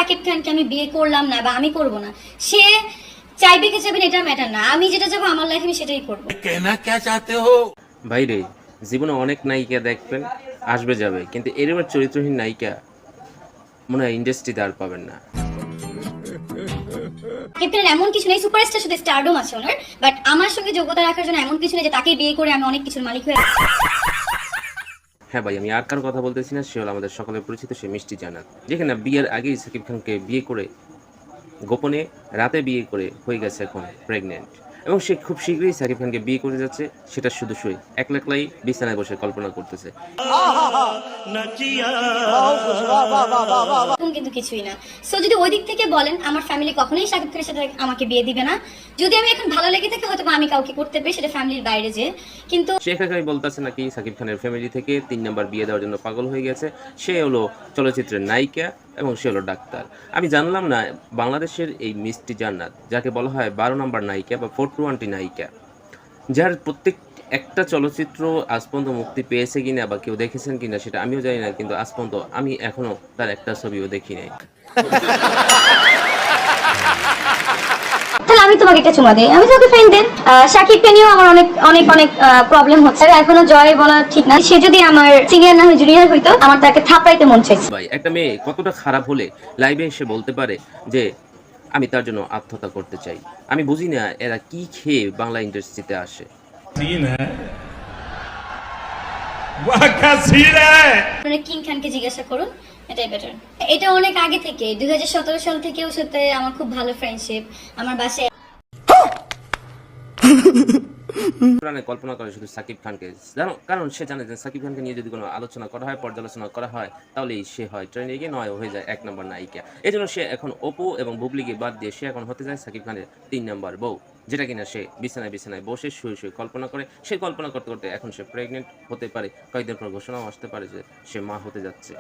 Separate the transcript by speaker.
Speaker 1: সাকিব খানকে আমি বিয়ে করলাম না বা আমি করব না, সে চাইবে কি চাইবে না এটা ম্যাটার না, আমি যেটা যাবো আমার লাইফে আমি সেটাই করবো।
Speaker 2: कहना क्या चाहते हो?
Speaker 3: ভাইরে, জীবনে অনেক নায়িকা দেখবেন, আসবে যাবে, কিন্তু এরকম চরিত্রহীন নায়িকা মনে হয় ইন্ডাস্ট্রিতে আর পাবেন না।
Speaker 1: সাকিব খানের এমন কিছু নেই, সুপারস্টার শুধু স্টারডম আছে ওনার, বাট আমার সঙ্গে যোগ্যতা রাখার জন্য এমন কিছু নেই যে তাকে বিয়ে করে আমি অনেক কিছুর মালিক হয়ে।
Speaker 3: হ্যাঁ ভাই, আমি আর কারো কথা বলতেছি না, সে হলো আমাদের সকলের পরিচিত সে মিষ্টি জান্নাত, যেখানে বিয়ের আগেই সাকিব খানকে বিয়ে করে গোপনে রাতে বিয়ে করে হয়ে গেছে এখন প্রেগনেন্ট, এবং সে খুব শীঘ্রই সাকিব খানকে বিয়ে করে যাচ্ছে। সেটা শুধু শুয়ে একলাই বিছানায় বসে কল্পনা করতেছে।
Speaker 1: কিন্তু কিছুই না। সো যদি ওই দিক থেকে বলেন, আমার ফ্যামিলি কখনোই সাকিব খানের সাথে আমাকে বিয়ে দিবে না। যদি আমি এখন ভালো লেগে থাকে হয়তো আমি কাউকে করতে পারি, সেটা ফ্যামিলির বাইরে যে। কিন্তু
Speaker 3: সে একাই বলতেছে নাকি সাকিব খানের ফ্যামিলি থেকে 3 নাম্বার বিয়ে দেওয়ার জন্য পাগল হয়ে গেছে। সে হলো চলচ্চিত্রের নায়িকা এবং সে হলো ডাক্তার। আমি জানলাম না বাংলাদেশের এই মিষ্টি জান্নাত, যাকে বলা হয় 12 নাম্বার নায়িকা বা 420 নায়িকা, যার প্রত্যেক একটা চলচ্চিত্র আজ পর্যন্ত মুক্তি পেয়েছে কিনা বা কেউ দেখেছেন কিনা সেটা আমিও জানি না, কিন্তু আজ পর্যন্ত আমি এখনো তার একটা ছবিও দেখি নাই।
Speaker 1: তাহলে আমি তোমাকে একটা চুমা দিই, আমি তোকে ফ্রেন্ড দেন। সাকিবকে নিয়েও আমার অনেক অনেক অনেক প্রবলেম হচ্ছে, এখনো জয় বলা ঠিক না। সে যদি আমার সিনিয়র না হয়ে জুনিয়র হইতো, আমার তাকে থাপড়াইতে মন চাইছে।
Speaker 3: ভাই, একটা মেয়ে কতটা খারাপ হলে লাইভে এসে বলতে পারে যে আমি তার জন্য আত্মহত্যা করতে চাই? আমি বুঝি না এরা কি খেয়ে বাংলা ইন্ডাস্ট্রিতে আসে।
Speaker 2: सीन है वाह क्या सीन है।
Speaker 1: মানে কিং খানকে জিজ্ঞাসা করুন, এটাই বেটার। এটা অনেক আগে থেকে 2017 সাল থেকে ওর সাথে আমার খুব ভালো ফ্রেন্ডশিপ। আমার বাসায়
Speaker 3: প্রাণে কল্পনা করে শুধু সাকিব খানকে, জানো, কারণ সে জানে যে সাকিব খানকে নিয়ে যদি কোনো আলোচনা করা হয়, পর্যালোচনা করা হয়, তাহলেই সে হয় ট্রেন্ডিংয়ে, নয় হয়ে যায় 1 নম্বর নায়িকা। এই জন্য সে এখন অপু এবং বুবলিকে বাদ দিয়ে সে এখন হতে যায় সাকিব খানের 3 নম্বর বউ, যেটা কিনা সে বিছানায় বিছানায় বসে শুয়ে শুয়ে কল্পনা করে। সে কল্পনা করতে করতে এখন সে প্রেগনেন্ট হতে পারে, কয়েকদিন পর ঘোষণাও আসতে পারে যে সে মা হতে যাচ্ছে।